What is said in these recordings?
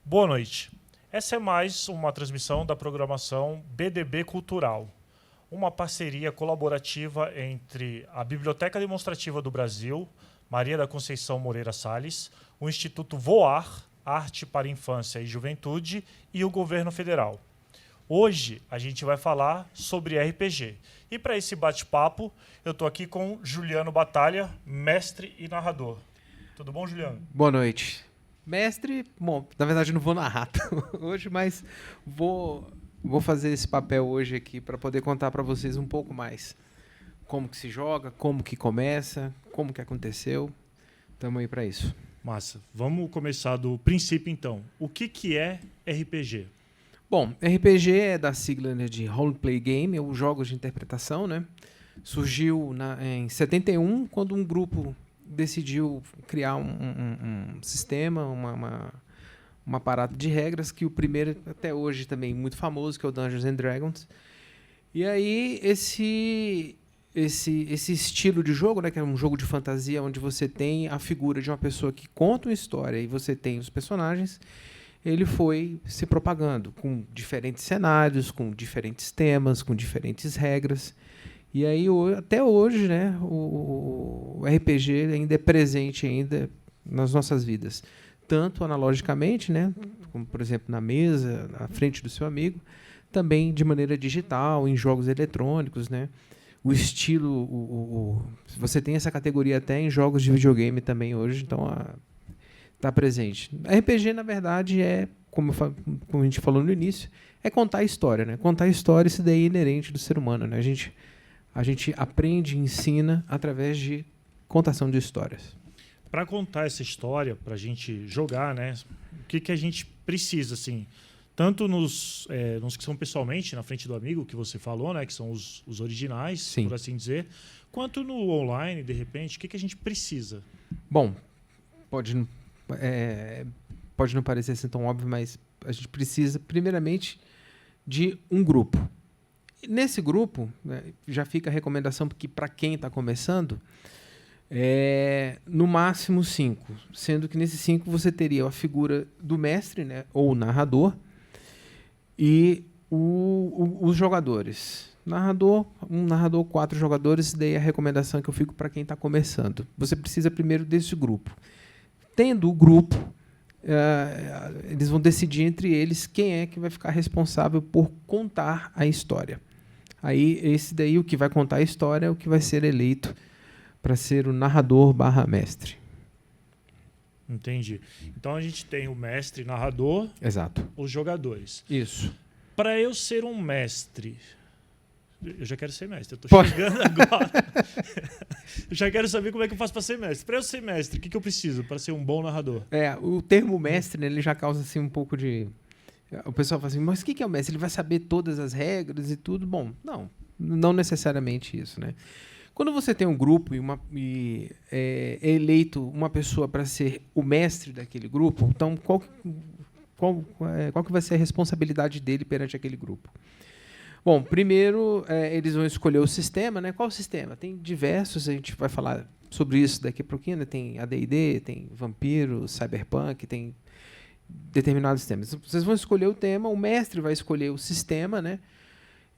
Boa noite. Essa é mais uma transmissão da programação BDB Cultural, uma parceria colaborativa entre a Biblioteca Demonstrativa do Brasil, Maria da Conceição Moreira Salles, o Instituto Voar, Arte para Infância e Juventude e o Governo Federal. Hoje a gente vai falar sobre RPG. E para esse bate-papo, eu estou aqui com Juliano Batalha, mestre e narrador. Tudo bom, Juliano? Boa noite. Mestre, bom, na verdade não vou narrar hoje, mas vou fazer esse papel hoje aqui para poder contar para vocês um pouco mais como que se joga, como que começa, como que aconteceu. Estamos aí para isso. Massa. Vamos começar do princípio, então. O que é RPG? Bom, RPG é da sigla, né, de Roleplay Game, ou jogos de interpretação, né? Surgiu em 71, quando um grupo decidiu criar um sistema, uma parada de regras, que o primeiro, até hoje também muito famoso, que é o Dungeons and Dragons. E aí esse estilo de jogo, né, que é um jogo de fantasia, onde você tem a figura de uma pessoa que conta uma história e você tem os personagens, ele foi se propagando com diferentes cenários, com diferentes temas, com diferentes regras. E aí, até hoje, né, o RPG ainda é presente ainda nas nossas vidas. Tanto analogicamente, né, como, por exemplo, na mesa, na frente do seu amigo, também de maneira digital, em jogos eletrônicos, né. O estilo, você tem essa categoria até em jogos de videogame também hoje, então está presente. RPG, na verdade, como a gente falou no início, é contar a história, né. Contar a história, isso daí é inerente do ser humano, né. A gente aprende e ensina através de contação de histórias. Para contar essa história, para a gente jogar, né? O que a gente precisa, assim, tanto nos que são pessoalmente na frente do amigo que você falou, né? Que são os originais, Sim. por assim dizer, quanto no online, de repente, o que a gente precisa? Bom, pode não parecer assim tão óbvio, mas a gente precisa, primeiramente, de um grupo. Nesse grupo, né, já fica a recomendação que para quem está começando, no máximo 5, sendo que nesses 5 você teria a figura do mestre, né, ou narrador, e os jogadores. Um narrador, 4 jogadores, daí a recomendação que eu fico para quem está começando. Você precisa primeiro desse grupo. Tendo o grupo, eles vão decidir entre eles quem é que vai ficar responsável por contar a história. Aí, esse daí, o que vai contar a história, é o que vai ser eleito para ser o narrador/mestre. Entendi. Então a gente tem o mestre, narrador, Exato. os jogadores. Isso. Para eu ser um mestre, eu já quero ser mestre, eu estou chegando agora. Eu já quero saber como é que eu faço para ser mestre. Para eu ser mestre, o que eu preciso para ser um bom narrador? O termo mestre, né, ele já causa assim, um pouco de... O pessoal fala assim, mas o que é o mestre? Ele vai saber todas as regras e tudo? Bom, não necessariamente isso, né? Quando você tem um grupo e é eleito uma pessoa para ser o mestre daquele grupo, então qual que vai ser a responsabilidade dele perante aquele grupo? Bom, primeiro eles vão escolher o sistema, né? Qual o sistema? Tem diversos, a gente vai falar sobre isso daqui a pouquinho, né? Tem AD&D, tem Vampiro, Cyberpunk, tem determinados temas. Vocês vão escolher o tema, o mestre vai escolher o sistema, né?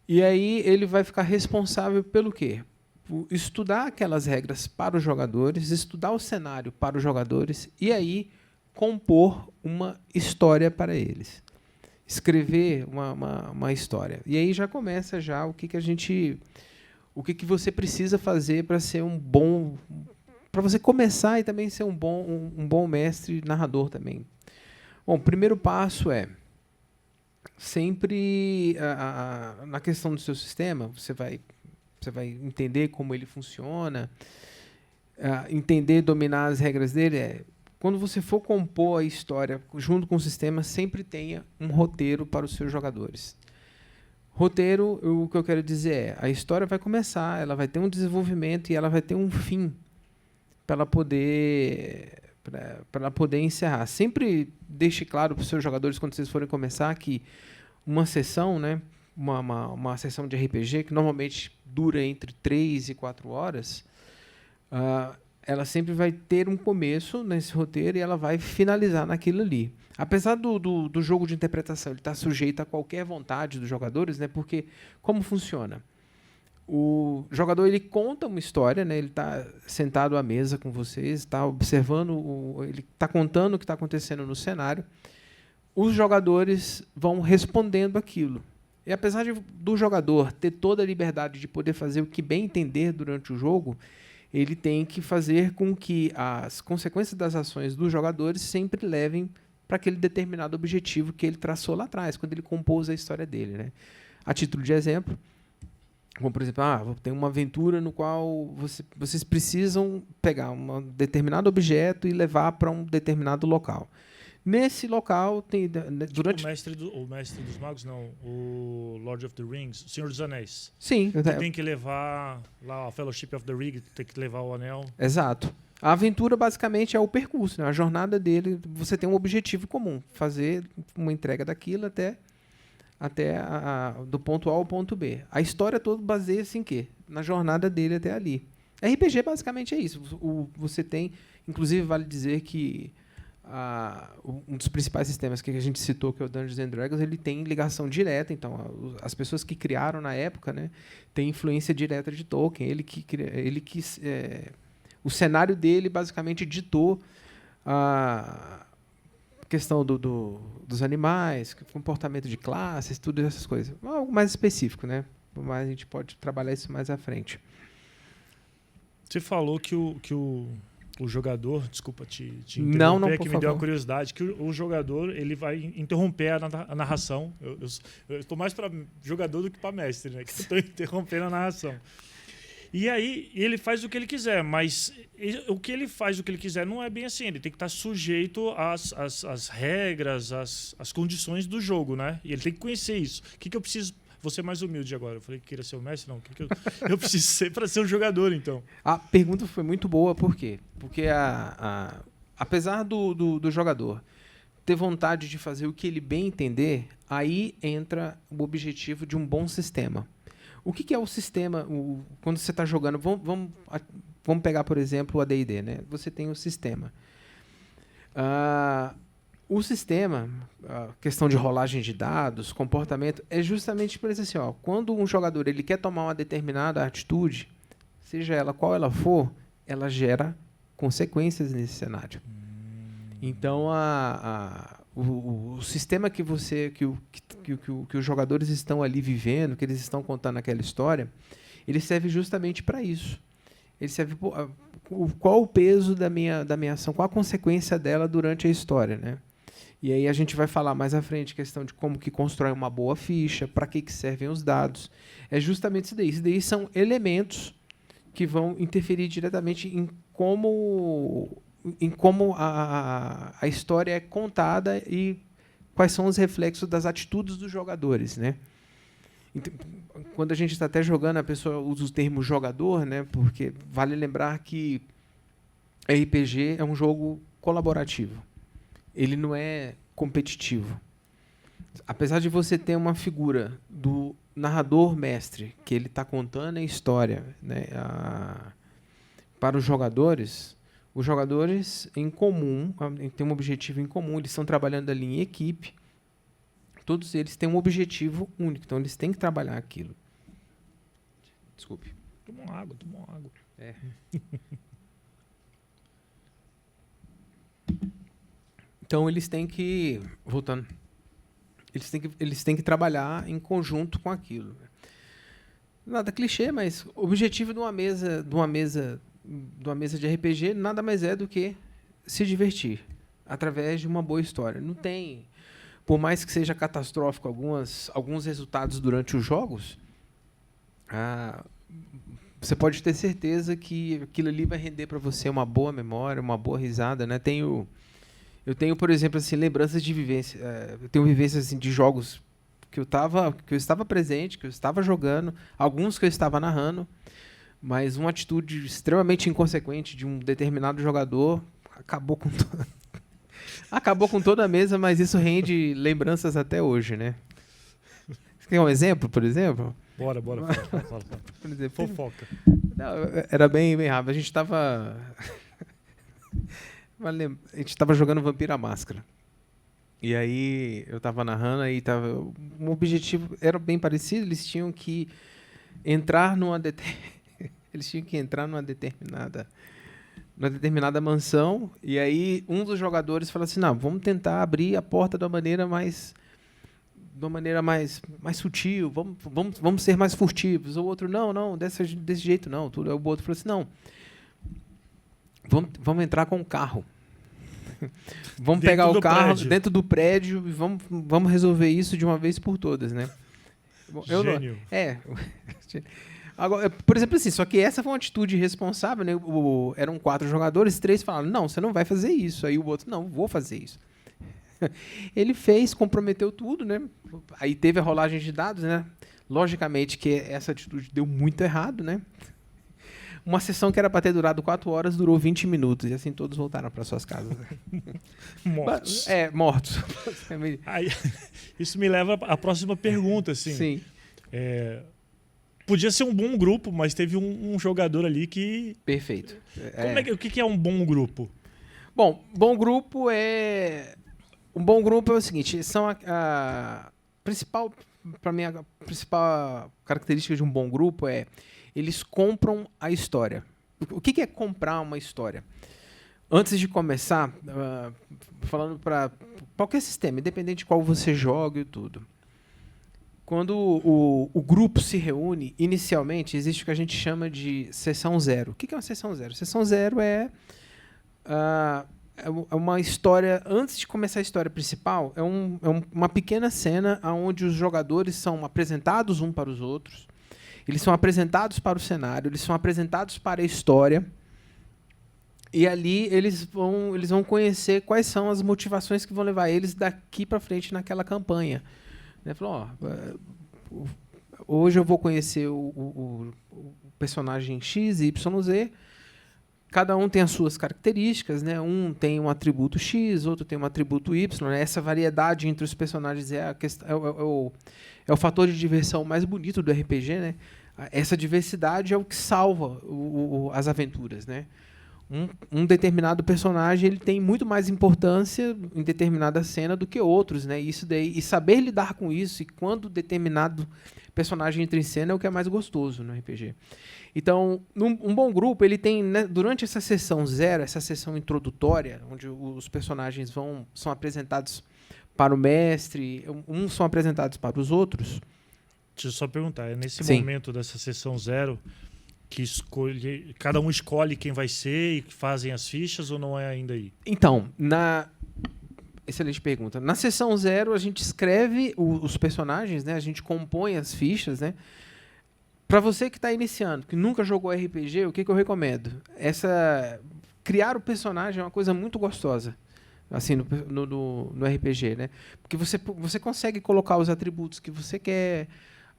E aí ele vai ficar responsável pelo quê? Por estudar aquelas regras para os jogadores, estudar o cenário para os jogadores e aí compor uma história para eles. Escrever uma história. E aí já começa já o que você precisa fazer para ser um bom, para você começar e também ser um bom mestre narrador também. Bom, o primeiro passo é sempre na questão do seu sistema, você vai entender como ele funciona, entender, dominar as regras dele. Quando você for compor a história junto com o sistema, sempre tenha um roteiro para os seus jogadores. Roteiro, o que eu quero dizer a história vai começar, ela vai ter um desenvolvimento e ela vai ter um fim para ela poder encerrar. Sempre deixe claro para os seus jogadores, quando vocês forem começar, que uma sessão, né, uma sessão de RPG, que normalmente dura entre 3 e 4 horas, ela sempre vai ter um começo nesse roteiro e ela vai finalizar naquilo ali. Apesar do jogo de interpretação ele estar sujeito a qualquer vontade dos jogadores, né? Porque como funciona? O jogador ele conta uma história, né? Ele está sentado à mesa com vocês, está observando, ele está contando o que está acontecendo no cenário. Os jogadores vão respondendo aquilo. E apesar do jogador ter toda a liberdade de poder fazer o que bem entender durante o jogo, ele tem que fazer com que as consequências das ações dos jogadores sempre levem para aquele determinado objetivo que ele traçou lá atrás, quando ele compôs a história dele, né? A título de exemplo, como por exemplo, tem uma aventura no qual vocês precisam pegar um determinado objeto e levar para um determinado local. Nesse local tem durante o mestre dos magos, não, o Lord of the Rings, o Senhor dos Anéis. Sim, tem que levar lá a Fellowship of the Ring, tem que levar o anel. Exato. A aventura basicamente é o percurso, né? A jornada dele, você tem um objetivo comum, fazer uma entrega daquilo até do ponto A ao ponto B. A história toda baseia-se em quê? Na jornada dele até ali. RPG basicamente é isso. Você tem, inclusive vale dizer que um dos principais sistemas que a gente citou, que é o Dungeons and Dragons, ele tem ligação direta. Então, as pessoas que criaram na época, né, têm influência direta de Tolkien. O cenário dele basicamente ditou a questão dos animais, comportamento de classes, tudo essas coisas. Algo mais específico, né? Mas a gente pode trabalhar isso mais à frente. Você falou que o jogador, desculpa te interromper, não, por favor. Me deu a curiosidade, que o jogador ele vai interromper a narração. Eu estou mais para jogador do que para mestre, né? Que eu estou interrompendo a narração. E aí ele faz o que ele quiser, mas o que ele faz o que ele quiser não é bem assim. Ele tem que estar sujeito às regras, às condições do jogo, né? E ele tem que conhecer isso. O que eu preciso... Vou ser mais humilde agora. Eu falei que queria ser o mestre, não. O que eu preciso ser para ser um jogador, então? A pergunta foi muito boa, por quê? Porque apesar do jogador ter vontade de fazer o que ele bem entender, aí entra o objetivo de um bom sistema. O que é o sistema quando você está jogando? Vamos pegar, por exemplo, o AD&D, né? Você tem o sistema. O sistema, a questão de rolagem de dados, comportamento, é justamente por isso assim, quando um jogador ele quer tomar uma determinada atitude, seja ela qual ela for, ela gera consequências nesse cenário. Então, o sistema que os jogadores estão ali vivendo, que eles estão contando aquela história, ele serve justamente para isso. Ele serve qual o peso da minha ação, qual a consequência dela durante a história, né? E aí a gente vai falar mais à frente questão de como que constrói uma boa ficha, para que servem os dados. É justamente isso daí. Isso daí são elementos que vão interferir diretamente em como a história é contada e quais são os reflexos das atitudes dos jogadores, né? Então, quando a gente está até jogando, a pessoa usa o termo jogador, né? Porque vale lembrar que RPG é um jogo colaborativo. Ele não é competitivo. Apesar de você ter uma figura do narrador mestre, que ele está contando a história, né, para os jogadores em comum têm um objetivo em comum, eles estão trabalhando ali em equipe, todos eles têm um objetivo único, então eles têm que trabalhar aquilo. Desculpe. Toma água. É. Então eles têm que, voltando, eles têm que trabalhar em conjunto com aquilo. Nada clichê, mas o objetivo de uma mesa de RPG nada mais é do que se divertir através de uma boa história. Não tem, por mais que seja catastrófico alguns resultados durante os jogos, você pode ter certeza que aquilo ali vai render para você uma boa memória, uma boa risada, né? Eu tenho, por exemplo, assim, lembranças de vivência. Eu tenho vivências assim, de jogos que eu estava presente, que eu estava jogando, alguns que eu estava narrando, mas uma atitude extremamente inconsequente de um determinado jogador acabou com toda a mesa, mas isso rende lembranças até hoje, né? Você quer um exemplo, por exemplo? Bora. Fala. Por exemplo, Fofoca. não, era bem rápido. A gente estava jogando Vampiro à Máscara. E aí eu estava narrando e um objetivo era bem parecido. Eles tinham que entrar numa determinada mansão. E aí um dos jogadores falou assim: não, vamos tentar abrir a porta de uma maneira mais sutil, vamos ser mais furtivos. O outro, não, desse jeito não. O outro falou assim: não, vamos entrar com o carro. Vamos pegar o carro dentro do prédio e vamos resolver isso de uma vez por todas, né? Gênio. Agora, por exemplo, assim, só que essa foi uma atitude responsável, né? Eram 4 jogadores, 3 falaram: não, você não vai fazer isso. Aí o outro: não, vou fazer isso. Ele fez, comprometeu tudo, né? Aí teve a rolagem de dados, né? Logicamente que essa atitude deu muito errado, né? Uma sessão que era para ter durado 4 horas durou 20 minutos. E assim todos voltaram para suas casas. Mortos. Mortos. Aí, isso me leva à próxima pergunta. Assim. Sim. Podia ser um bom grupo, mas teve um jogador ali que... Perfeito. O que é um bom grupo? Bom, bom grupo é... Um bom grupo é o seguinte, são a principal característica de um bom grupo é eles compram a história. O que é comprar uma história? Antes de começar, falando para qualquer sistema, independente de qual você joga e tudo, quando o grupo se reúne, inicialmente existe o que a gente chama de sessão zero. O que é uma sessão zero? Sessão zero é uma história, antes de começar a história principal, é uma pequena cena onde os jogadores são apresentados um para os outros, eles são apresentados para o cenário, eles são apresentados para a história, e ali eles vão conhecer quais são as motivações que vão levar eles daqui para frente naquela campanha. Falou: hoje eu vou conhecer o personagem X, Y, Z. Cada um tem as suas características, né? Um tem um atributo X, outro tem um atributo Y. Né? Essa variedade entre os personagens é o fator de diversão mais bonito do RPG, né? Essa diversidade é o que salva as aventuras, né? Um determinado personagem ele tem muito mais importância em determinada cena do que outros, né? E saber lidar com isso e quando determinado personagem entra em cena é o que é mais gostoso no RPG. Então, um bom grupo ele tem, né, durante essa sessão zero, essa sessão introdutória, onde os personagens são apresentados para o mestre, uns são apresentados para os outros. Deixa eu só perguntar, é nesse Sim. momento dessa sessão zero que cada um escolhe quem vai ser e fazem as fichas ou não é ainda aí? Então, excelente pergunta. Na sessão zero, a gente escreve os personagens, né? A gente compõe as fichas, né? Para você que está iniciando, que nunca jogou RPG, o que eu recomendo? Criar o personagem é uma coisa muito gostosa, assim, no RPG, né? Porque você consegue colocar os atributos que você quer,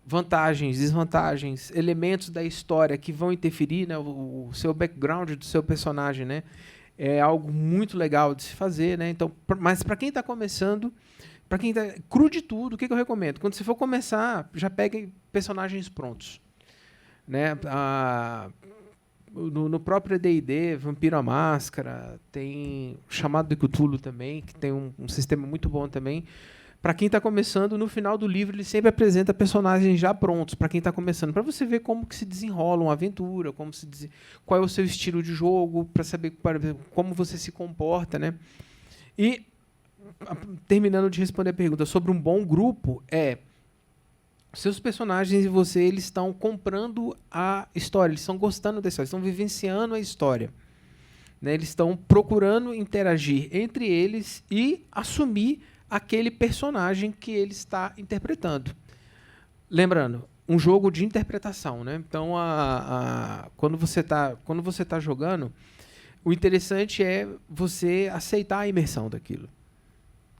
vantagens, desvantagens, elementos da história que vão interferir, né? O seu background do seu personagem, né? É algo muito legal de se fazer, né? Então, mas para quem está começando, para quem está cru de tudo, o que eu recomendo? Quando você for começar, já pegue personagens prontos, né? No próprio D&D, Vampiro à Máscara, tem Chamado de Cthulhu também, que tem um sistema muito bom também. Para quem está começando, no final do livro ele sempre apresenta personagens já prontos para quem está começando, para você ver como que se desenrola uma aventura, qual é o seu estilo de jogo, para saber como você se comporta, né? E terminando de responder a pergunta sobre um bom grupo, seus personagens e você eles estão comprando a história, eles estão gostando da história, estão vivenciando a história, né? Eles estão procurando interagir entre eles e assumir aquele personagem que ele está interpretando. Lembrando, um jogo de interpretação, né? Então, quando você tá jogando, o interessante é você aceitar a imersão daquilo.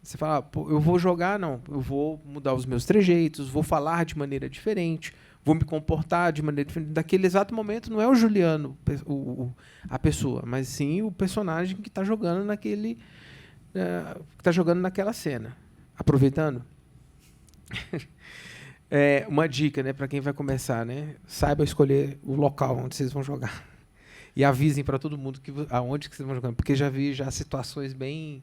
Você fala: eu vou jogar, não, eu vou mudar os meus trejeitos, vou falar de maneira diferente, vou me comportar de maneira diferente. Daquele exato momento não é o Juliano a pessoa, mas sim o personagem que está jogando naquela cena. Aproveitando, Uma dica, né, para quem vai começar, né? Saiba escolher o local onde vocês vão jogar. E avisem para todo mundo aonde que vocês vão jogar. Porque já vi situações bem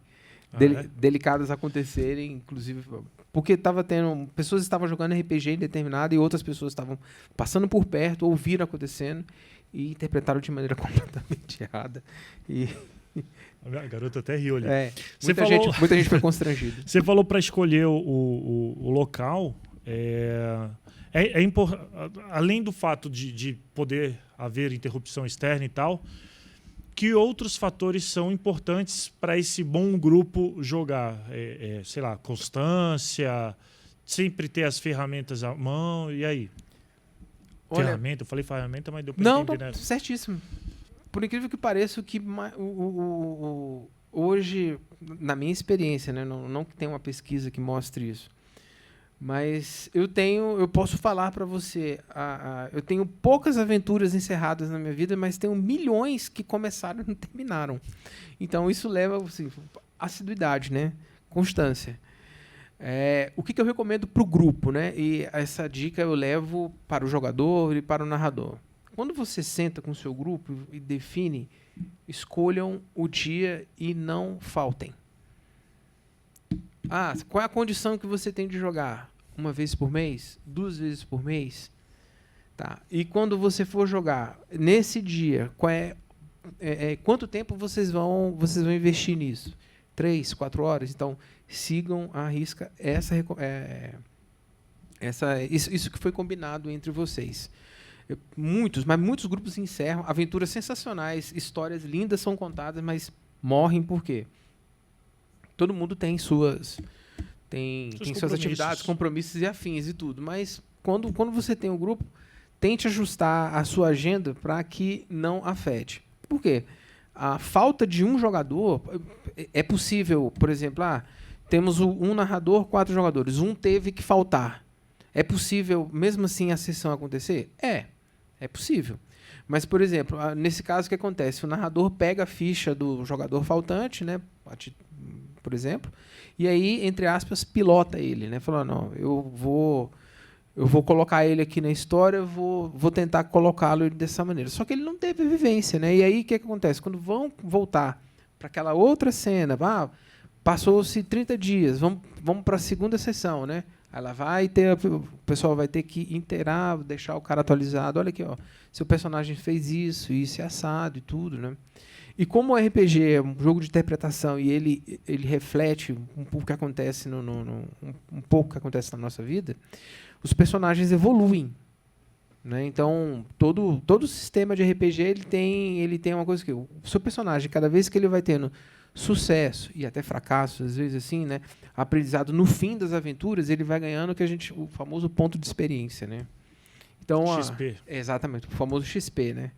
delicadas acontecerem, inclusive... Porque pessoas estavam jogando RPG indeterminada e outras pessoas estavam passando por perto, ouviram acontecendo e interpretaram de maneira completamente errada. A garota até riu ali. Muita gente foi constrangida. Você falou para escolher o local. Além do fato de poder haver interrupção externa e tal, que outros fatores são importantes para esse bom grupo jogar? Sei lá, constância, sempre ter as ferramentas à mão, e aí? Ferramenta, eu falei ferramenta, mas deu para entender, né? Certíssimo. Por incrível que pareça, hoje, na minha experiência, né, não que tenha uma pesquisa que mostre isso, mas eu posso falar para você, eu tenho poucas aventuras encerradas na minha vida, mas tenho milhões que começaram e não terminaram. Então isso leva assim, assiduidade, né? Constância. O que eu recomendo para o grupo, né? E essa dica eu levo para o jogador e para o narrador. Quando você senta com o seu grupo e define, escolham o dia e não faltem. Qual é a condição que você tem de jogar? Uma vez por mês? 2 vezes por mês? Tá. E quando você for jogar, nesse dia, quanto tempo vocês vão investir nisso? 3, 4 horas? Então, sigam à risca isso que foi combinado entre vocês. Muitos grupos encerram, aventuras sensacionais, histórias lindas são contadas, mas morrem por quê? Todo mundo tem suas atividades, compromissos e afins e tudo, mas quando você tem um grupo, tente ajustar a sua agenda para que não afete. Por quê? A falta de um jogador é possível, por exemplo, temos um narrador, 4 jogadores, um teve que faltar. É possível, mesmo assim, a sessão acontecer? É possível. Mas, por exemplo, nesse caso, o que acontece? O narrador pega a ficha do jogador faltante, né, por exemplo, e aí, entre aspas, pilota ele, né? Falando, não, eu vou colocar ele aqui na história, vou tentar colocá-lo dessa maneira. Só que ele não teve vivência, né? E aí, o que acontece? Quando vão voltar para aquela outra cena, passou-se 30 dias, vamos para a segunda sessão, né? Aí lá o pessoal vai ter que inteirar, deixar o cara atualizado. Olha aqui, seu personagem fez isso é assado e tudo, né? E como o RPG é um jogo de interpretação e ele reflete um pouco o que acontece um pouco que acontece na nossa vida, os personagens evoluem, né? Então todo sistema de RPG ele tem uma coisa que o seu personagem, cada vez que ele vai tendo sucesso e até fracasso, às vezes assim, né, aprendizado no fim das aventuras, ele vai ganhando o famoso ponto de experiência, né? Então XP. Exatamente, o famoso XP, né?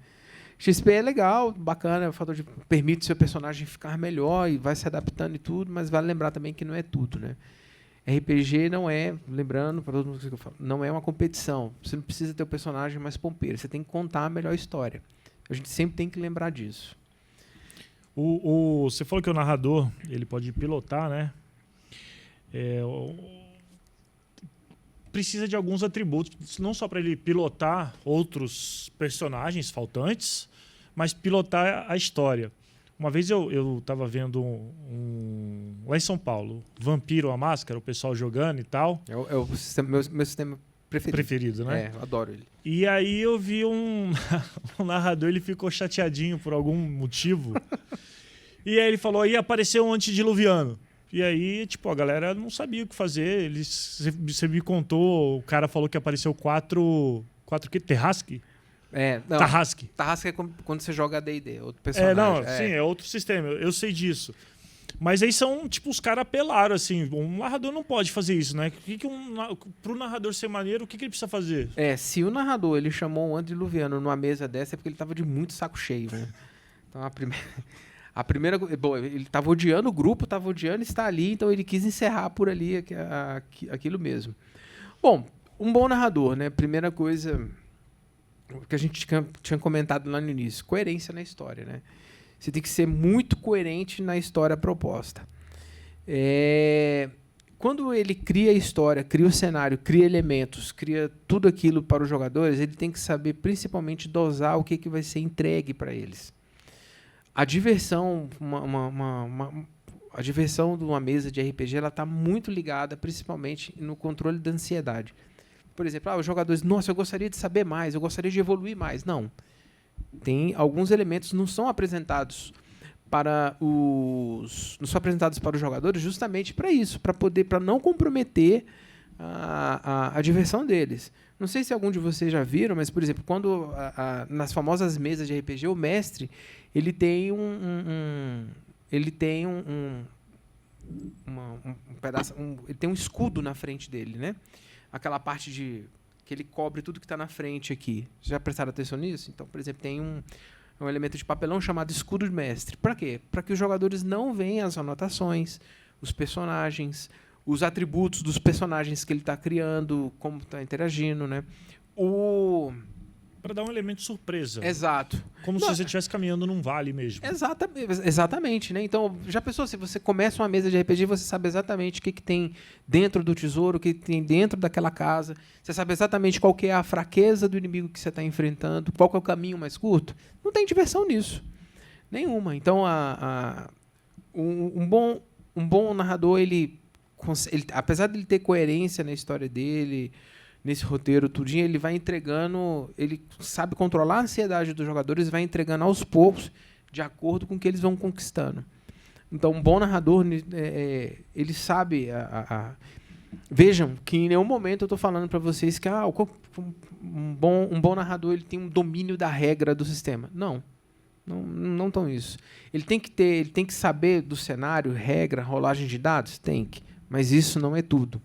XP é legal, bacana, o fator de permite seu personagem ficar melhor e vai se adaptando e tudo, mas vale lembrar também que não é tudo, né? RPG não é, lembrando para todo mundo que eu falo, não é uma competição. Você não precisa ter o personagem mais pompeiro, você tem que contar a melhor história. A gente sempre tem que lembrar disso. Você falou que o narrador ele pode pilotar, né? Precisa de alguns atributos, não só para ele pilotar outros personagens faltantes, mas pilotar a história. Uma vez eu estava vendo lá em São Paulo, Vampiro a Máscara, o pessoal jogando e tal. É o meu sistema preferido, né? Eu adoro ele. E aí eu vi um narrador, ele ficou chateadinho por algum motivo. E aí ele falou, aí apareceu um antediluviano. E aí, a galera não sabia o que fazer. Você me contou, o cara falou que apareceu 4 que? Terrasque? Não. Tarrasque. Tarrasque é quando você joga D&D, outro personagem. Sim, é outro sistema, eu sei disso. Mas aí são, os caras apelaram, assim, um narrador não pode fazer isso, né? Pro narrador ser maneiro, o que ele precisa fazer? Se o narrador ele chamou um antediluviano numa mesa dessa, é porque ele tava de muito saco cheio, né? Então a primeira... Bom, ele estava odiando o grupo, estava odiando estar ali, então ele quis encerrar por ali aquilo mesmo. Bom, um bom narrador, né? Primeira coisa que a gente tinha comentado lá no início, coerência na história, né? Você tem que ser muito coerente na história proposta. quando ele cria a história, cria o cenário, cria elementos, cria tudo aquilo para os jogadores, ele tem que saber principalmente dosar o que vai ser entregue para eles. A diversão, a diversão de uma mesa de RPG, ela está muito ligada principalmente no controle da ansiedade. Por exemplo, os jogadores, nossa, eu gostaria de saber mais, eu gostaria de evoluir mais. Não. Tem alguns elementos que não são apresentados não são apresentados para os jogadores justamente para isso, para não comprometer a diversão deles. Não sei se algum de vocês já viram, mas, por exemplo, quando nas famosas mesas de RPG, o mestre ele tem um pedaço, ele tem um escudo na frente dele, né? Aquela parte que ele cobre tudo que está na frente aqui. Já prestaram atenção nisso? Então, por exemplo, tem um elemento de papelão chamado escudo de mestre. Para quê? Para que os jogadores não vejam as anotações, os personagens, os atributos dos personagens que ele está criando, como está interagindo, né? Para dar um elemento de surpresa. Exato. Como se você estivesse caminhando num vale mesmo. Exatamente, né? Então, já pensou, se você começa uma mesa de RPG, você sabe exatamente o que tem dentro do tesouro, o que tem dentro daquela casa, você sabe exatamente qual que é a fraqueza do inimigo que você está enfrentando, qual que é o caminho mais curto. Não tem diversão nisso. Nenhuma. Então, um bom narrador, ele, apesar de ele ter coerência na história dele, nesse roteiro tudinho, ele vai entregando, ele sabe controlar a ansiedade dos jogadores e vai entregando aos poucos, de acordo com o que eles vão conquistando. Então, um bom narrador, ele sabe... Vejam que em nenhum momento eu estou falando para vocês que um bom narrador ele tem um domínio da regra do sistema. Não tão isso. Ele tem que saber do cenário, regra, rolagem de dados? Tem que. Mas isso não é tudo.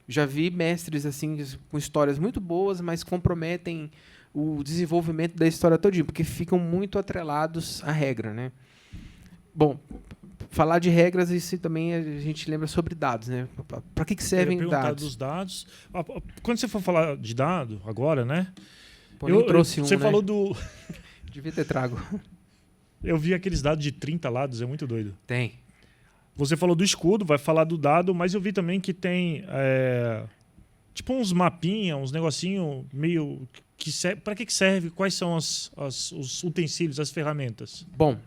Já vi mestres assim com histórias muito boas, mas comprometem o desenvolvimento da história todinha, porque ficam muito atrelados à regra, né? Bom, falar de regras, isso também a gente lembra sobre dados, né? Para que servem dados? Dos dados. Quando você for falar de dado agora, né? Trouxe você falou do... Devia ter trago. Eu vi aqueles dados de 30 lados, é muito doido. Tem. Você falou do escudo, vai falar do dado, mas eu vi também que tem tipo uns mapinhas, uns negocinho meio... Para que serve? Quais são os utensílios, as ferramentas? Bom,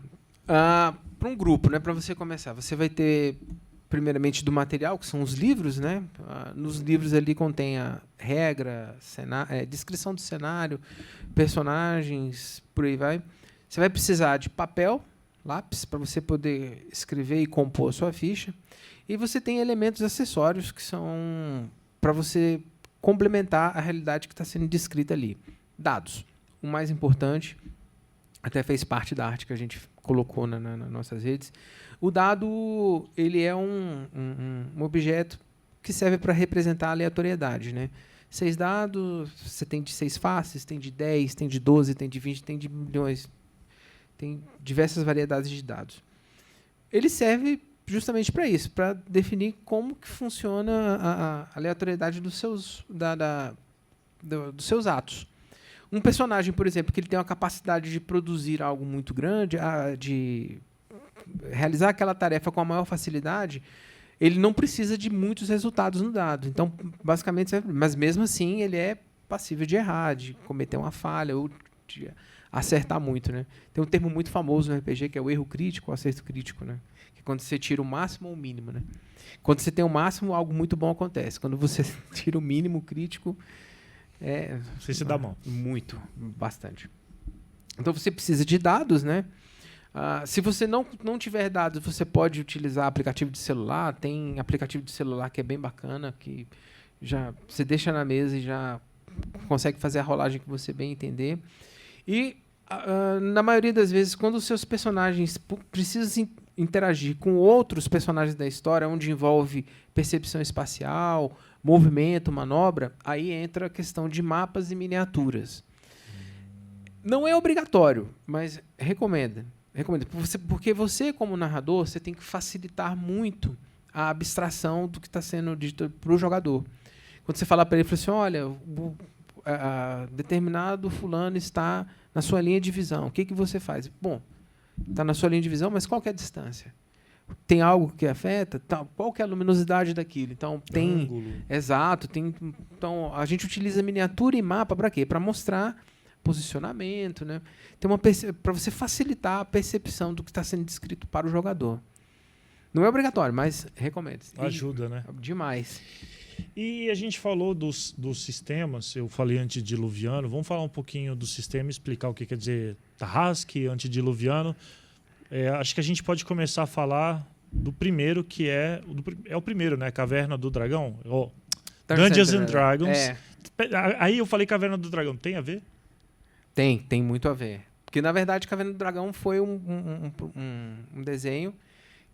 para um grupo, né, para você começar, você vai ter, primeiramente, do material, que são os livros, né? Nos livros ali contém a regra, descrição do cenário, personagens, por aí vai. Você vai precisar de papel, lápis, para você poder escrever e compor a sua ficha. E você tem elementos acessórios que são para você complementar a realidade que está sendo descrita ali. Dados. O mais importante, até fez parte da arte que a gente colocou nas nossas redes. O dado ele é um objeto que serve para representar a aleatoriedade, né? 6 dados, você tem de 6 faces, tem de 10, tem de 12, tem de 20, tem de milhões. Tem diversas variedades de dados. Ele serve justamente para isso, para definir como que funciona a aleatoriedade dos seus atos. Um personagem, por exemplo, que ele tem uma capacidade de produzir algo muito grande, de realizar aquela tarefa com a maior facilidade, ele não precisa de muitos resultados no dado. Então, basicamente, mas mesmo assim, ele é passível de errar, de cometer uma falha ou de acertar muito, né? Tem um termo muito famoso no RPG que é o erro crítico, o acerto crítico, né? Que é quando você tira o máximo ou o mínimo, né? Quando você tem o máximo, algo muito bom acontece. Quando você tira o mínimo crítico, você se dá mal. Muito, bastante. Então você precisa de dados, né? Se você não tiver dados, você pode utilizar aplicativo de celular. Tem aplicativo de celular que é bem bacana, que já você deixa na mesa e já consegue fazer a rolagem que você bem entender. E, na maioria das vezes, quando os seus personagens precisam interagir com outros personagens da história, onde envolve percepção espacial, movimento, manobra, aí entra a questão de mapas e miniaturas. Não é obrigatório, mas recomendo. Porque você, como narrador, você tem que facilitar muito a abstração do que está sendo dito para o jogador. Quando você fala para ele, assim, olha, determinado fulano está na sua linha de visão. O que você faz? Bom, está na sua linha de visão, mas qual que é a distância? tem algo que afeta? Tá, qual que é a luminosidade daquilo? Então, tem... Ângulo. Exato. Então, a gente utiliza miniatura e mapa para quê? Para mostrar posicionamento, né? Para você facilitar a percepção do que está sendo descrito para o jogador. Não é obrigatório, mas recomendo. Ajuda, né? Demais. E a gente falou dos sistemas, eu falei antediluviano, vamos falar um pouquinho do sistema e explicar o que quer dizer Tarrasque, antediluviano. Acho que a gente pode começar a falar do primeiro, que é o primeiro, né? Caverna do Dragão. Dungeons and Dragons. Aí eu falei Caverna do Dragão, tem a ver? Tem muito a ver. Porque, na verdade, Caverna do Dragão foi um desenho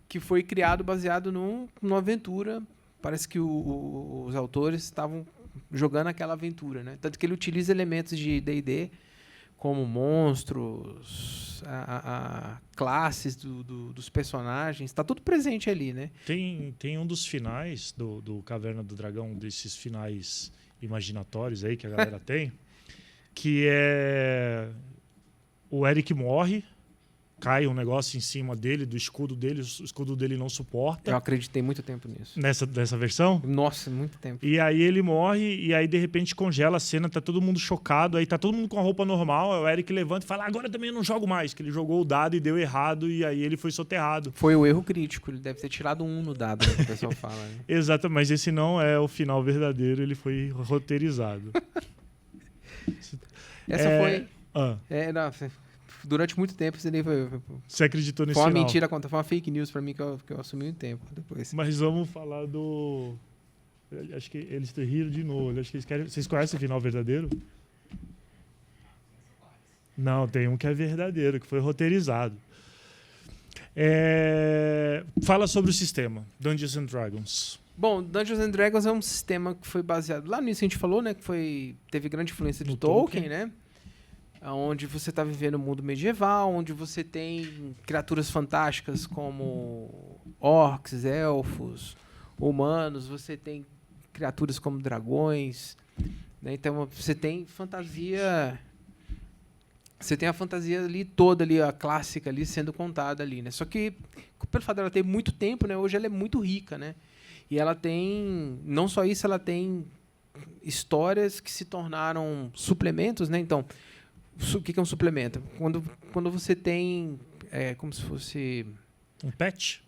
que foi criado baseado numa aventura. Parece que os autores estavam jogando aquela aventura, né? Tanto que ele utiliza elementos de D&D, como monstros, classes dos personagens. Está tudo presente ali, né? Tem um dos finais do Caverna do Dragão, desses finais imaginatórios aí que a galera tem, que é o Eric morre, cai um negócio em cima dele, do escudo dele, o escudo dele não suporta. Eu acreditei muito tempo nisso. Nessa versão? Nossa, muito tempo. E aí ele morre, e aí de repente congela a cena, tá todo mundo chocado, aí tá todo mundo com a roupa normal, aí o Eric levanta e fala, agora também eu não jogo mais, que ele jogou o dado e deu errado, e aí ele foi soterrado. Foi o erro crítico, ele deve ter tirado 1 no dado, né, que o pessoal fala. Né? Exato, mas esse não é o final verdadeiro, ele foi roteirizado. Essa foi... Não, durante muito tempo você acreditou nesse final. Foi uma mentira, foi uma fake news pra mim que eu assumi um tempo depois. Mas vamos falar do... Acho que eles riram de novo. Acho que eles querem... Vocês conhecem o final verdadeiro? Não, tem um que é verdadeiro, que foi roteirizado. Fala sobre o sistema, Dungeons and Dragons. Bom, Dungeons and Dragons é um sistema que foi baseado... Lá no início a gente falou, né? Que teve grande influência de Tolkien, né? Onde você está vivendo um mundo medieval, onde você tem criaturas fantásticas como orcs, elfos, humanos, você tem criaturas como dragões, né? Então você tem fantasia, você tem a fantasia ali toda ali, a clássica ali sendo contada ali, né? Só que pelo fato dela ter muito tempo, né? Hoje ela é muito rica, né? E ela tem, não só isso, ela tem histórias que se tornaram suplementos, né? Então, o que é um suplemento? Quando você tem... como se fosse... Um patch?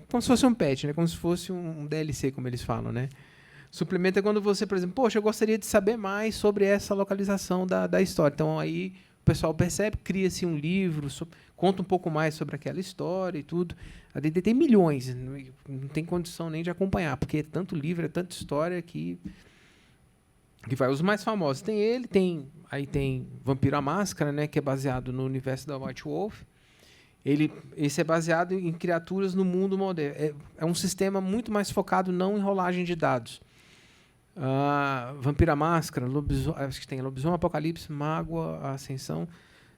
Como se fosse um patch, né? Como se fosse um DLC, como eles falam, né? Suplemento é quando você, por exemplo, poxa, eu gostaria de saber mais sobre essa localização da história. Então, aí o pessoal percebe, cria-se um livro, conta um pouco mais sobre aquela história e tudo. A D&D tem milhões, não tem condição nem de acompanhar, porque é tanto livro, é tanta história que vai. Os mais famosos tem ele, aí tem Vampiro à Máscara, né, que é baseado no universo da White Wolf. Esse é baseado em criaturas no mundo moderno. É um sistema muito mais focado não em rolagem de dados. Vampiro à Máscara, acho que tem Lobisomem, Apocalipse, Mágoa, Ascensão,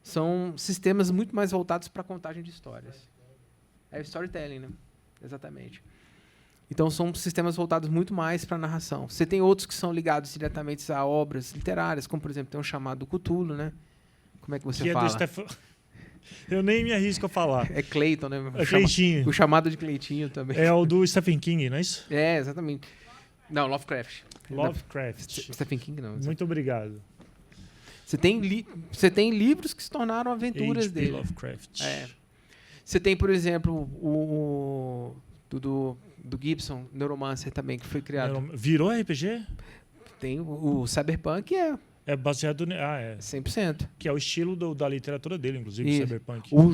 são sistemas muito mais voltados para a contagem de histórias. É storytelling, né? Exatamente. Então, são sistemas voltados muito mais para a narração. Você tem outros que são ligados diretamente a obras literárias, como, por exemplo, tem um chamado Cthulhu, né? Como é que você fala? Eu nem me arrisco a falar. É Clayton, né? Cleitinho. O chamado de Cleitinho também. É o do Stephen King, não é isso? Exatamente. Não, Lovecraft. Stephen King, não. Muito obrigado. Você tem livros que se tornaram aventuras dele. Lovecraft. Você tem, por exemplo, o do Gibson, Neuromancer também, que foi criado. Virou RPG? Tem o Cyberpunk, É baseado... 100%. Que é o estilo da literatura dele, inclusive, o Cyberpunk. O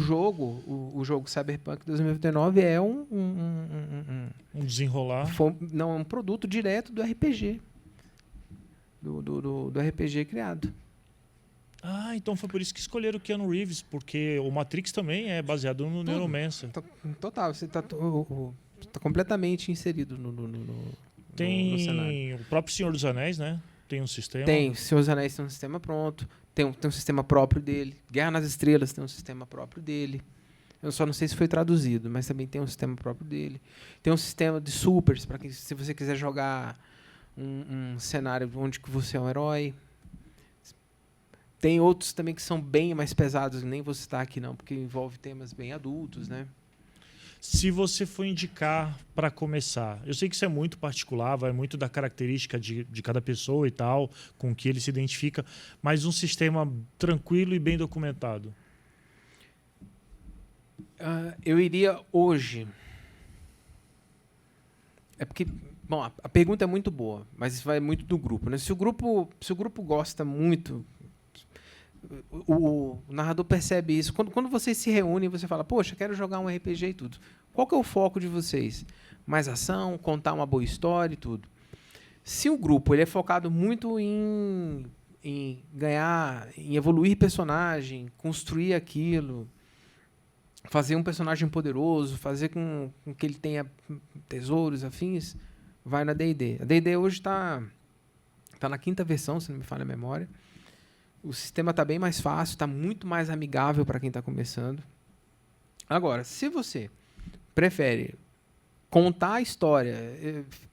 jogo Cyberpunk 2099 é um desenrolar. É um produto direto do RPG. Do RPG criado. Então foi por isso que escolheram o Keanu Reeves, porque o Matrix também é baseado no Neuromancer. Total, você está completamente inserido no cenário. O próprio Senhor dos Anéis, né? Tem um sistema. Tem, Senhor dos Anéis tem um sistema pronto, tem um sistema próprio dele. Guerra nas Estrelas tem um sistema próprio dele. Eu só não sei se foi traduzido, mas também tem um sistema próprio dele. Tem um sistema de supers, para que se você quiser jogar um cenário onde que você é um herói. Tem outros também que são bem mais pesados, nem vou citar aqui não, porque envolve temas bem adultos, né? Se você for indicar para começar, eu sei que isso é muito particular, vai muito da característica de cada pessoa e tal, com que ele se identifica, mas um sistema tranquilo e bem documentado. Eu iria hoje. É porque, bom, a pergunta é muito boa, mas isso vai muito do grupo, né? Se o grupo gosta muito, o narrador percebe isso. Quando vocês se reúnem, você fala, poxa, quero jogar um RPG e tudo. Qual que é o foco de vocês? Mais ação, contar uma boa história e tudo. Se o grupo ele é focado muito em ganhar, em evoluir personagem, construir aquilo, fazer um personagem poderoso, fazer com que ele tenha tesouros, afins, vai na D&D. A D&D hoje está na 5ª versão, se não me falha a memória. O sistema está bem mais fácil, está muito mais amigável para quem está começando. Agora, se você prefere contar a história,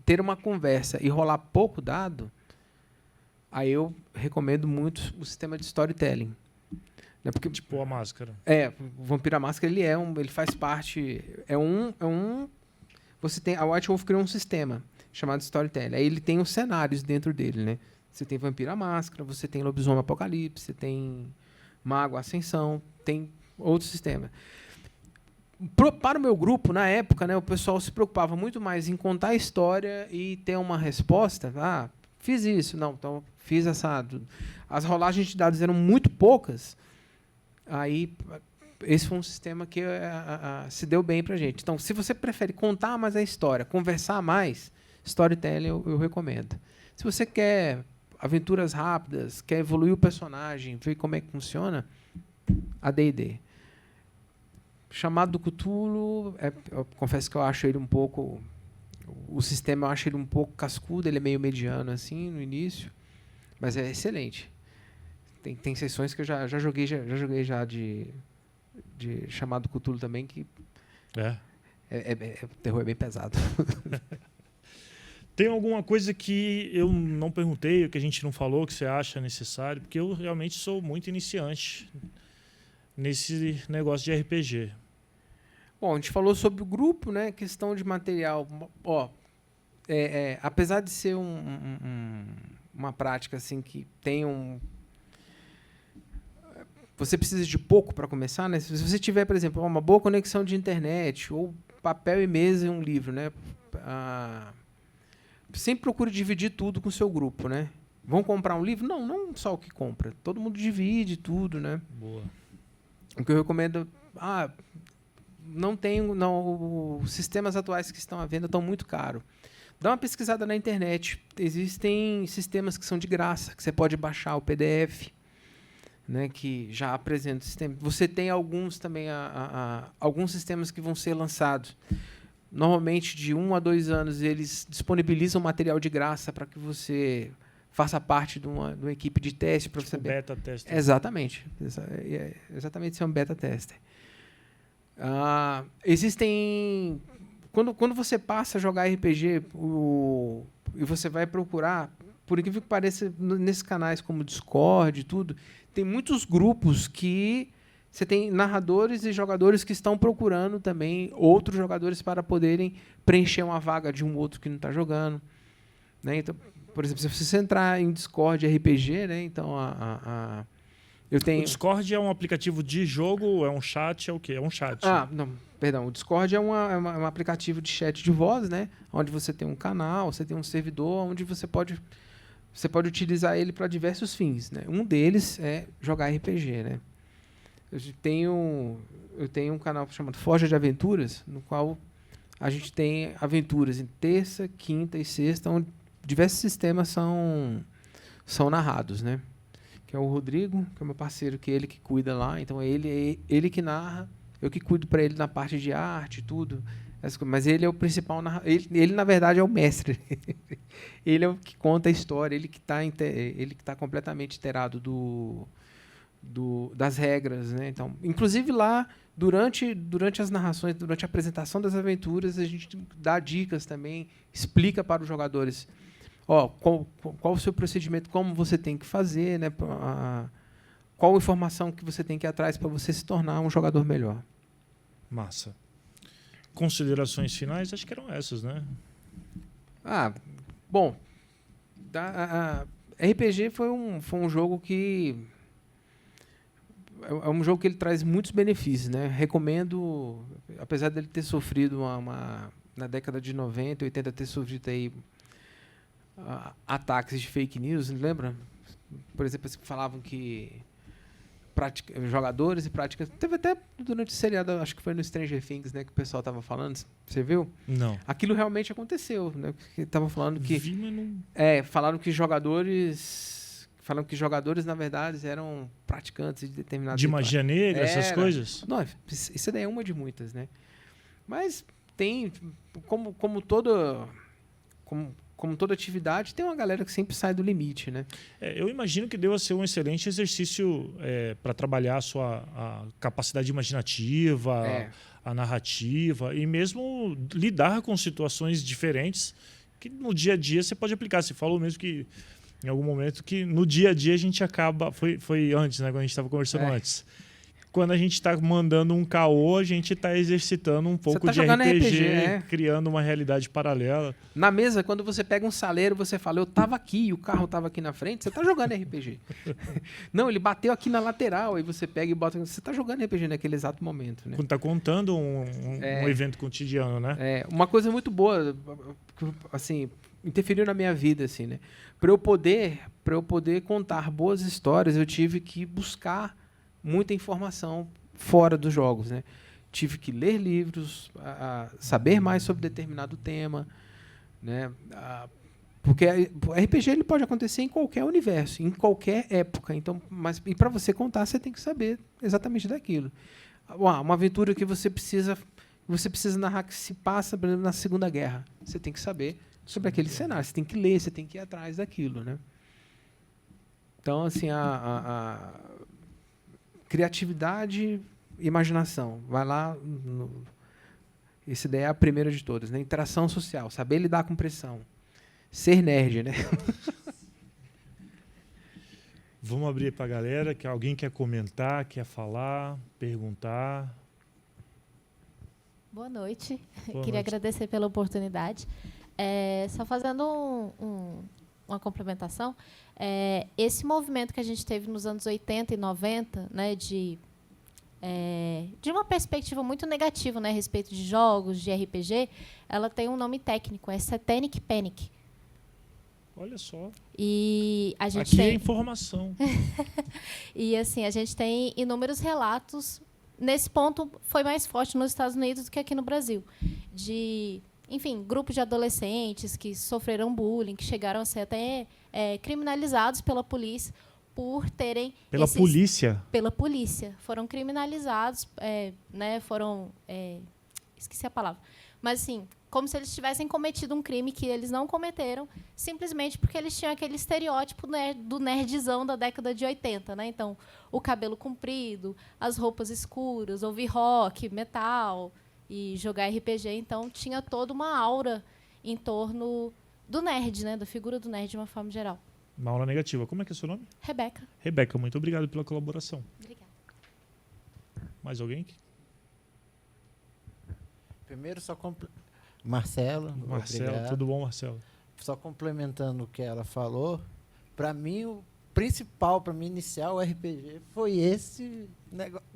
ter uma conversa e rolar pouco dado, aí eu recomendo muito o sistema de storytelling. Né? Porque, tipo a Máscara. O Vampiro à Máscara ele faz parte. Você tem, a White Wolf criou um sistema chamado storytelling. Aí ele tem os cenários dentro dele, né? Você tem Vampiro à Máscara, você tem Lobisomem Apocalipse, você tem Mago Ascensão, tem outro sistema. Para o meu grupo, na época, né, o pessoal se preocupava muito mais em contar a história e ter uma resposta. Ah, fiz isso, não, então fiz assado. As rolagens de dados eram muito poucas. Aí, esse foi um sistema que se deu bem para a gente. Então, se você prefere contar mais a história, conversar mais, storytelling eu recomendo. Se você quer aventuras rápidas, quer evoluir o personagem, ver como é que funciona, a D&D. Chamado do Cthulhu, eu confesso que eu acho ele um pouco... O sistema eu acho ele um pouco cascudo, ele é meio mediano assim no início, mas é excelente. Tem sessões que eu já joguei de Chamado Cthulhu também, que o terror é bem pesado. Tem alguma coisa que eu não perguntei, que a gente não falou, que você acha necessário? Porque eu realmente sou muito iniciante nesse negócio de RPG. Bom, a gente falou sobre o grupo, né? Questão de material. Apesar de ser uma prática assim que tem você precisa de pouco para começar, né? Se você tiver, por exemplo, uma boa conexão de internet, ou papel e mesa e um livro, né? Sempre procure dividir tudo com o seu grupo, né? Vão comprar um livro? Não só o que compra. Todo mundo divide tudo, né? Boa. O que eu recomendo... os sistemas atuais que estão à venda estão muito caros. Dá uma pesquisada na internet. Existem sistemas que são de graça, que você pode baixar o PDF, né, que já apresenta o sistema. Você tem alguns também, alguns sistemas que vão ser lançados. Normalmente, de 1 a 2 anos, eles disponibilizam material de graça para que você faça parte de uma equipe de teste. Para você beta tester. Exatamente. Exatamente, isso é um beta tester. Existem... Quando você passa a jogar RPG e você vai procurar, por incrível que pareça, nesses canais como Discord e tudo, tem muitos grupos que você tem narradores e jogadores que estão procurando também outros jogadores para poderem preencher uma vaga de um outro que não está jogando. Né? Então, por exemplo, se você entrar em Discord RPG, né? Então eu tenho... O Discord é um aplicativo de jogo, é um chat, é o quê? É um chat. Perdão. O Discord é um aplicativo de chat de voz, né? Onde você tem um canal, você tem um servidor, onde você pode utilizar ele para diversos fins, né? Um deles é jogar RPG, né? Eu tenho um canal chamado Forja de Aventuras, no qual a gente tem aventuras em terça, quinta e sexta, onde diversos sistemas são narrados, né? Que é o Rodrigo, que é o meu parceiro, que é ele que cuida lá. Então, ele que narra, eu que cuido para ele na parte de arte e tudo. Mas ele é o principal narrador. Ele, na verdade, é o mestre. Ele é o que conta a história, ele que está completamente inteirado das regras, né? Então, inclusive lá, durante as narrações, durante a apresentação das aventuras, a gente dá dicas também, explica para os jogadores qual o seu procedimento, como você tem que fazer, né? Qual informação que você tem que ir atrás para você se tornar um jogador melhor. Massa. considerações finais, acho que eram essas, né? Bom, RPG foi um jogo que é um jogo que ele traz muitos benefícios, né? Recomendo, apesar dele ter sofrido na década de 90, 80 ter sofrido aí ataques de fake news, lembra? Por exemplo, falavam que jogadores e práticas. Teve até durante o seriado, acho que foi no Stranger Things, né, que o pessoal estava falando. Você viu? Não. Aquilo realmente aconteceu, né? Estavam falando que falaram que jogadores na verdade eram praticantes de determinados de magia negra, essas coisas. Não, isso daí é uma de muitas, né? Mas tem como toda atividade, tem uma galera que sempre sai do limite, né? Eu imagino que deva ser um excelente exercício para trabalhar a capacidade imaginativa, a narrativa e mesmo lidar com situações diferentes que no dia a dia você pode aplicar. Você falou mesmo que em algum momento que no dia a dia a gente acaba... Foi antes, né? Quando a gente estava conversando antes. Quando a gente está mandando um caô, a gente está exercitando um pouco de RPG, criando uma realidade paralela. Na mesa, quando você pega um saleiro, você fala, eu estava aqui e o carro estava aqui na frente, você está jogando RPG. Não, ele bateu aqui na lateral, aí você pega e bota... Você está jogando RPG naquele exato momento, né? Quando está contando um evento cotidiano, né? Uma coisa muito boa, assim, interferiu na minha vida, assim, né? Para eu poder contar boas histórias, eu tive que buscar muita informação fora dos jogos, né? Tive que ler livros, saber mais sobre determinado tema, né? Porque o RPG ele pode acontecer em qualquer universo, em qualquer época. Então, e para você contar, você tem que saber exatamente daquilo. Uma aventura que você precisa narrar que se passa, por exemplo, na Segunda Guerra. Você tem que saber sobre aquele cenário, você tem que ler, você tem que ir atrás daquilo, né? Então, assim, criatividade e imaginação. Vai lá. Essa ideia é a primeira de todas, né? Interação social, saber lidar com pressão. Ser nerd, né? Vamos abrir para a galera. Que alguém quer comentar, quer falar, perguntar. Boa noite. Boa Queria noite. agradecer pela oportunidade. Só fazendo uma complementação, esse movimento que a gente teve nos anos 80 e 90, né, de uma perspectiva muito negativa, né, a respeito de jogos, de RPG, ela tem um nome técnico, é Satanic Panic. Olha só. E a gente aqui tem... é informação. E assim, a gente tem inúmeros relatos. Nesse ponto, foi mais forte nos Estados Unidos do que aqui no Brasil. Enfim, grupos de adolescentes que sofreram bullying, que chegaram a ser até criminalizados pela polícia por terem... Pela polícia? Pela polícia. Foram criminalizados, né, esqueci a palavra. Mas, assim, como se eles tivessem cometido um crime que eles não cometeram, simplesmente porque eles tinham aquele estereótipo, né, do nerdzão da década de 80. Né? Então, o cabelo comprido, as roupas escuras, ouvir rock, metal... e jogar RPG, então tinha toda uma aura em torno do nerd, né, da figura do nerd de uma forma geral. Uma aura negativa. Como é que é o seu nome? Rebeca. Rebeca, muito obrigado pela colaboração. Obrigada. Mais alguém? Primeiro, Marcelo, obrigado. Tudo bom, Marcelo? Só complementando o que ela falou, para mim, o principal, para mim, iniciar o RPG foi esse negócio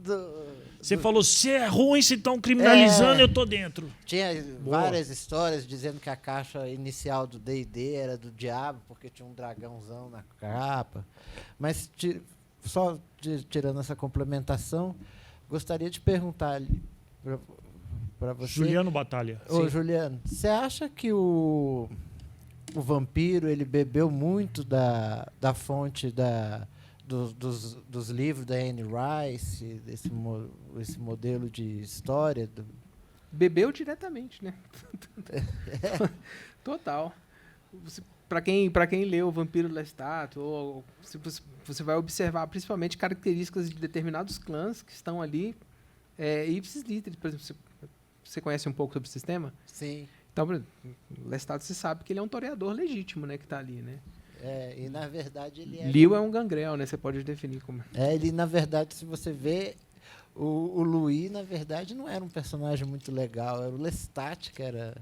Você falou, se é ruim, se estão criminalizando, eu tô dentro. Tinha várias histórias dizendo que a caixa inicial do D&D era do diabo, porque tinha um dragãozão na capa. Mas, tirando essa complementação, gostaria de perguntar para você... Juliano Batalha. Ô, Juliano, você acha que o vampiro ele bebeu muito da fonte dos livros da Anne Rice, esse modelo de história? Bebeu diretamente, né? Total. Para quem leu O Vampiro Lestat, ou você vai observar principalmente características de determinados clãs que estão ali, ipsis literis. Por exemplo, você conhece um pouco sobre o sistema? Sim. Então, Lestat, você sabe que ele é um toreador legítimo, né, que está ali, né? E na verdade ele Liu é um gangrel, né? Você pode definir como... ele, na verdade, se você vê, O Louis, na verdade, não era um personagem muito legal. Era o Lestat que era...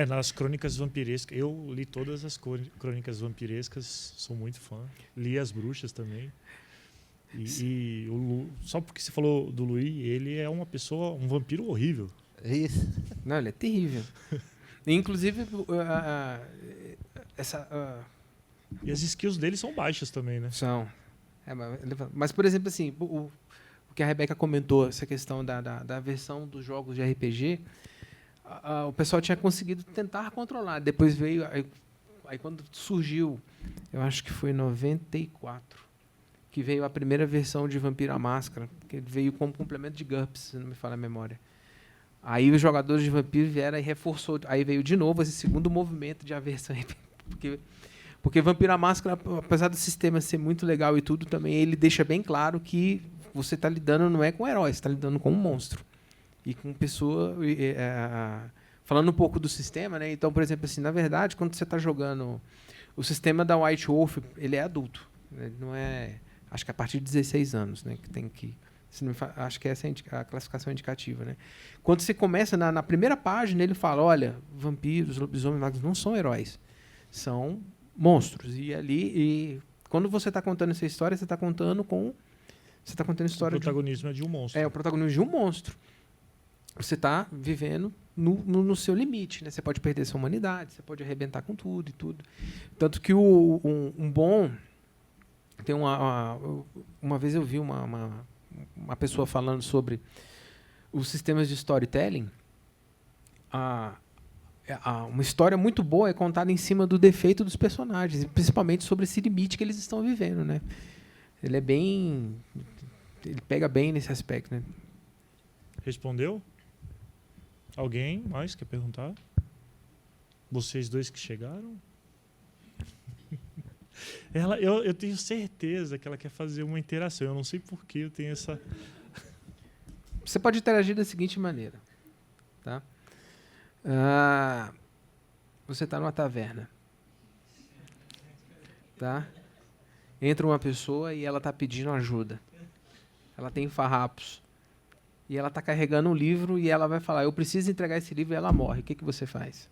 Nas Crônicas Vampirescas. Eu li todas as Crônicas Vampirescas, sou muito fã. Li As Bruxas também. Só porque você falou do Louis, ele é uma pessoa, um vampiro horrível. Isso. Não, ele é terrível. Inclusive, E as skills dele são baixas também, né? são. Mas, por exemplo, assim, o que a Rebeca comentou, essa questão da versão dos jogos de RPG, o pessoal tinha conseguido tentar controlar. Depois veio... Aí quando surgiu, eu acho que foi em 94, que veio a primeira versão de Vampiro à Máscara, que veio como complemento de GURPS, se não me falha a memória. Aí os jogadores de Vampiro vieram e reforçou. Aí veio de novo esse segundo movimento de aversão. Porque Vampiro à Máscara, apesar do sistema ser muito legal e tudo, também ele deixa bem claro que você está lidando não é com heróis, está lidando com um monstro. E com pessoa... falando um pouco do sistema, né? Então, por exemplo, assim, na verdade, quando você está jogando... O sistema da White Wolf, ele é adulto. Ele não é... Acho que a partir de 16 anos, né? Que tem que... Acho que essa é a classificação indicativa, né? Quando você começa, na primeira página, ele fala, olha, vampiros, lobisomens, magos não são heróis. São monstros. E quando você está contando essa história, você está contando com... Você está contando a história... O protagonismo é de um monstro. O protagonismo de um monstro. Você está vivendo no seu limite, né? Você pode perder sua humanidade, você pode arrebentar com tudo e tudo. Tanto que um bom... Tem uma vez eu vi uma pessoa falando sobre os sistemas de storytelling. Uma história muito boa é contada em cima do defeito dos personagens, principalmente sobre esse limite que eles estão vivendo, né? Ele pega bem nesse aspecto, né? Respondeu? Alguém mais quer perguntar? Vocês dois que chegaram? Eu tenho certeza que ela quer fazer uma interação. Eu não sei por que eu tenho essa... Você pode interagir da seguinte maneira. Tá? Você está numa taverna. Tá? Entra uma pessoa e ela está pedindo ajuda. Ela tem farrapos. E ela está carregando um livro e ela vai falar, eu preciso entregar esse livro, e ela morre. O que você faz?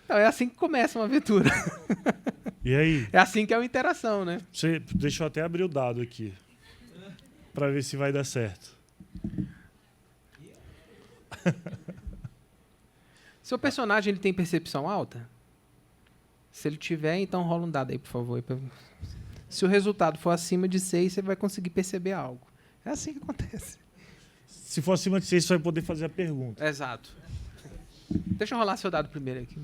Não, é assim que começa uma aventura. E aí? É assim que é uma interação, né? Deixa eu até abrir o dado aqui. Para ver se vai dar certo. Seu personagem ele tem percepção alta? Se ele tiver, então rola um dado aí, por favor. Se o resultado for acima de 6, você vai conseguir perceber algo. É assim que acontece. Se for acima de 6, você vai poder fazer a pergunta. Exato. Deixa eu rolar seu dado primeiro aqui.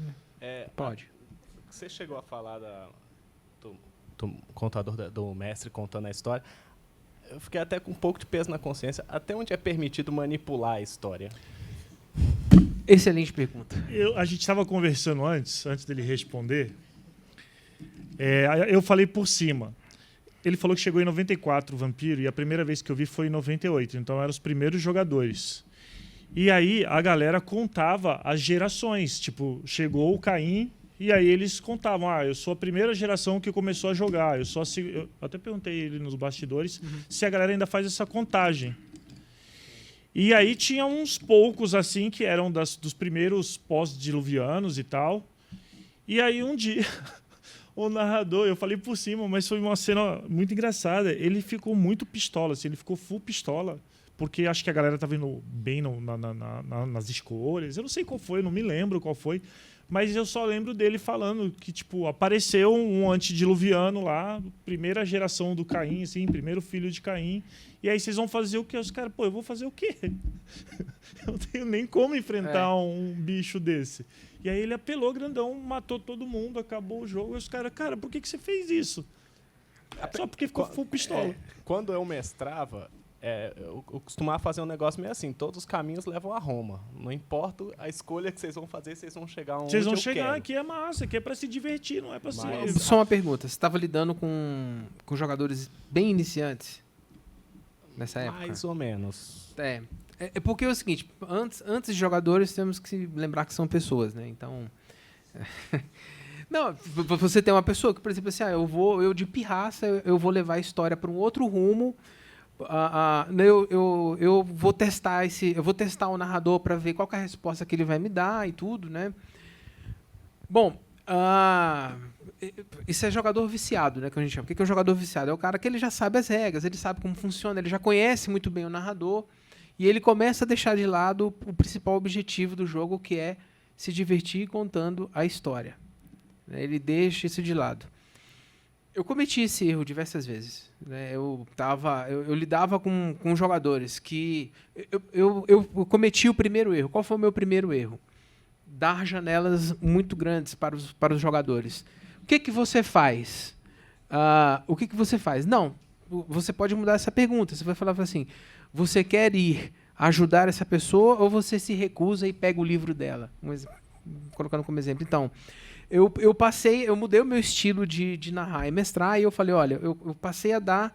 Pode. Você chegou a falar do contador, do mestre contando a história. Eu fiquei até com um pouco de peso na consciência. Até onde é permitido manipular a história? Excelente pergunta. A gente estava conversando antes dele responder. Eu falei por cima. Ele falou que chegou em 94 o Vampiro, e a primeira vez que eu vi foi em 98. Então eram os primeiros jogadores. E aí a galera contava as gerações. Tipo, chegou o Caim, e aí eles contavam, eu sou a primeira geração que começou a jogar. Eu até perguntei ele nos bastidores se a galera ainda faz essa contagem. E aí tinha uns poucos assim que eram dos primeiros pós-diluvianos e tal. E aí um dia o narrador, eu falei por cima, mas foi uma cena muito engraçada. Ele ficou muito pistola, assim, ele ficou full pistola, porque acho que a galera estava indo bem nas escolhas. Eu não sei qual foi, eu não me lembro qual foi. Mas eu só lembro dele falando que, tipo, apareceu um antediluviano lá, primeira geração do Caim, assim, primeiro filho de Caim. E aí vocês vão fazer o quê? Os caras, eu vou fazer o quê? Eu não tenho nem como enfrentar um bicho desse. E aí ele apelou grandão, matou todo mundo, acabou o jogo. E os caras, cara, por que você fez isso? Só porque ficou full pistola. Quando eu mestrava, eu costumava fazer um negócio meio assim, todos os caminhos levam a Roma. Não importa a escolha que vocês vão fazer, vocês vão chegar onde vocês vão eu chegar quero. Aqui é massa, aqui é pra se divertir, não é pra ser... Só uma pergunta, você estava lidando com jogadores bem iniciantes nessa época? Mais ou menos. É porque é o seguinte, antes de jogadores temos que lembrar que são pessoas, né? Então, Não, você tem uma pessoa que, por exemplo, assim, eu de pirraça, eu vou levar a história para um outro rumo. Eu vou testar o narrador para ver qual que é a resposta que ele vai me dar e tudo, né? Bom, isso é jogador viciado, né, que a gente chama. O que é um jogador viciado? É o cara que ele já sabe as regras, ele sabe como funciona, ele já conhece muito bem o narrador e ele começa a deixar de lado o principal objetivo do jogo, que é se divertir contando a história. Ele deixa isso de lado. Eu cometi esse erro diversas vezes, né? Eu lidava com jogadores que... Eu cometi o primeiro erro. Qual foi o meu primeiro erro? Dar janelas muito grandes para os jogadores. O que você faz? O que você faz? Não, você pode mudar essa pergunta. Você vai falar assim, você quer ir ajudar essa pessoa ou você se recusa e pega o livro dela? Colocando como exemplo. Então... Eu mudei o meu estilo de narrar e mestrar, e eu falei, olha, eu passei a dar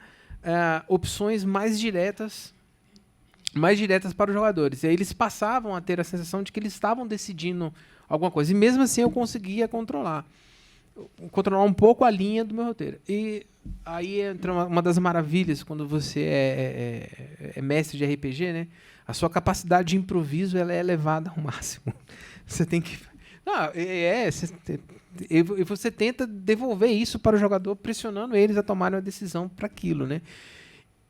opções mais diretas para os jogadores. E aí eles passavam a ter a sensação de que eles estavam decidindo alguma coisa. E mesmo assim eu conseguia controlar um pouco a linha do meu roteiro. E aí entra uma das maravilhas quando você é mestre de RPG, né? A sua capacidade de improviso ela é elevada ao máximo. Você tem que... você tenta devolver isso para o jogador, pressionando eles a tomarem uma decisão para aquilo, né?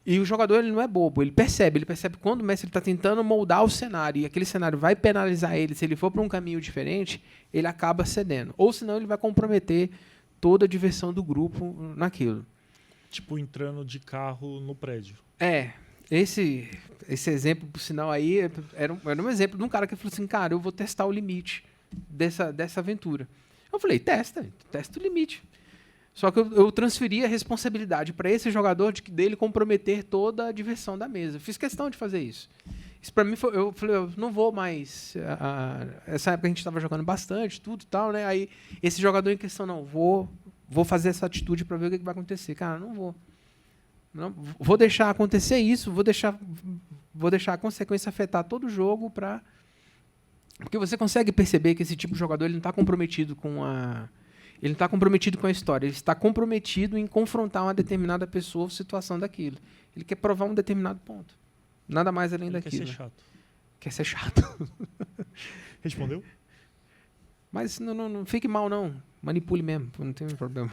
E o jogador ele não é bobo, ele percebe quando o mestre está tentando moldar o cenário e aquele cenário vai penalizar ele, se ele for para um caminho diferente, ele acaba cedendo. Ou senão ele vai comprometer toda a diversão do grupo naquilo. Tipo, entrando de carro no prédio. Esse exemplo, por sinal, aí era um exemplo de um cara que falou assim, cara, eu vou testar o limite dessa aventura. Eu falei, testa o limite. Só que eu transferi a responsabilidade para esse jogador dele comprometer toda a diversão da mesa. Eu fiz questão de fazer isso. Isso para mim eu falei, eu não vou mais. Essa época a gente estava jogando bastante, tudo e tal, né? Aí esse jogador em questão, não, vou fazer essa atitude para ver o que vai acontecer. Cara, não vou. Não, vou deixar acontecer isso, vou deixar a consequência afetar todo o jogo porque você consegue perceber que esse tipo de jogador ele não está comprometido com a história, ele está comprometido em confrontar uma determinada pessoa ou situação daquilo. Ele quer provar um determinado ponto. Nada mais além daquilo. Quer ser chato. Respondeu? Mas não fique mal, não. Manipule mesmo, não tem problema.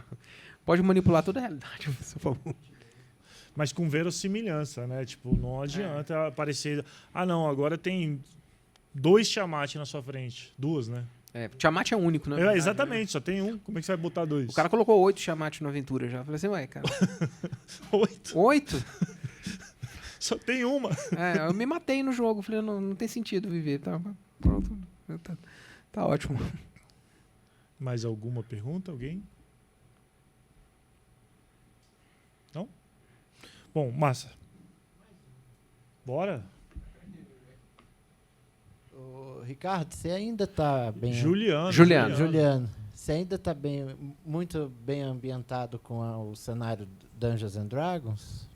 Pode manipular toda a realidade, por favor. Mas com verossimilhança, né? Tipo, não adianta aparecer... não, agora tem 2 Tiamat na sua frente. 2, né? Tiamat é único, né? Exatamente, só tem um. Como é que você vai botar 2? O cara colocou 8 Tiamat na aventura já. Eu falei assim, ué, cara... 8? 8? Só tem uma. Eu me matei no jogo. Falei, não tem sentido viver. Tá, pronto. Tá ótimo. Mais alguma pergunta? Alguém? Não? Bom, massa. Bora? Ricardo, você ainda está bem... Juliano. Você ainda está muito bem ambientado com o cenário Dungeons and Dragons?